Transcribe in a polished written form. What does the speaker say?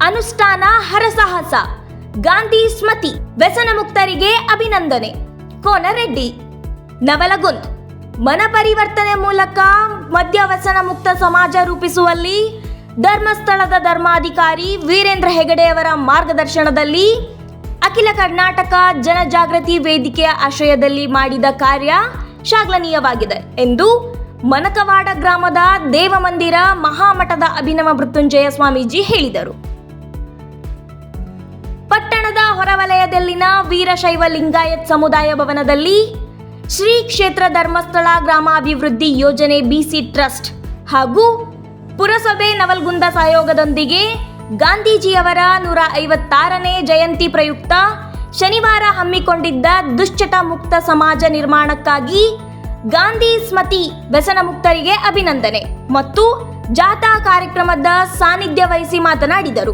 ಅನುಷ್ಠಾನ ಹರಸಾಹಸ, ಗಾಂಧಿ ಸ್ಮೃತಿ, ವ್ಯಸನ ಮುಕ್ತರಿಗೆ ಅಭಿನಂದನೆ. ಕೋನರೆಡ್ಡಿ. ನವಲಗುಂದ್. ಮನ ಪರಿವರ್ತನೆ ಮೂಲಕ ಮದ್ಯ ವ್ಯಸನ ಮುಕ್ತ ಸಮಾಜ ರೂಪಿಸುವಲ್ಲಿ ಧರ್ಮಸ್ಥಳದ ಧರ್ಮಾಧಿಕಾರಿ ವೀರೇಂದ್ರ ಹೆಗಡೆಯವರ ಮಾರ್ಗದರ್ಶನದಲ್ಲಿ ಅಖಿಲ ಕರ್ನಾಟಕ ಜನಜಾಗೃತಿ ವೇದಿಕೆಯ ಆಶ್ರಯದಲ್ಲಿ ಮಾಡಿದ ಕಾರ್ಯ ಶ್ಲಾಘನೀಯವಾಗಿದೆ ಎಂದು ಮನಕವಾಡ ಗ್ರಾಮದ ದೇವಮಂದಿರ ಮಹಾಮಠದ ಅಭಿನವ ಮೃತ್ಯುಂಜಯ ಸ್ವಾಮೀಜಿ ಹೇಳಿದರು. ಪಟ್ಟಣದ ಹೊರವಲಯದಲ್ಲಿನ ವೀರಶೈವ ಲಿಂಗಾಯತ್ ಸಮುದಾಯ ಭವನದಲ್ಲಿ ಶ್ರೀ ಕ್ಷೇತ್ರ ಧರ್ಮಸ್ಥಳ ಗ್ರಾಮಾಭಿವೃದ್ಧಿ ಯೋಜನೆ ಬಿಸಿ ಟ್ರಸ್ಟ್ ಹಾಗೂ ಪುರಸಭೆ ನವಲಗುಂದ ಸಹಯೋಗದೊಂದಿಗೆ ಗಾಂಧೀಜಿಯವರ 156ನೇ ಜಯಂತಿ ಪ್ರಯುಕ್ತ ಶನಿವಾರ ಹಮ್ಮಿಕೊಂಡಿದ್ದ ದುಶ್ಚಟ ಮುಕ್ತ ಸಮಾಜ ನಿರ್ಮಾಣಕ್ಕಾಗಿ ಗಾಂಧಿ ಸ್ಮೃತಿ ವ್ಯಸನ ಮುಕ್ತರಿಗೆ ಅಭಿನಂದನೆ ಮತ್ತು ಜಾಥಾ ಕಾರ್ಯಕ್ರಮದ ಸಾನ್ನಿಧ್ಯ ವಹಿಸಿ ಮಾತನಾಡಿದರು.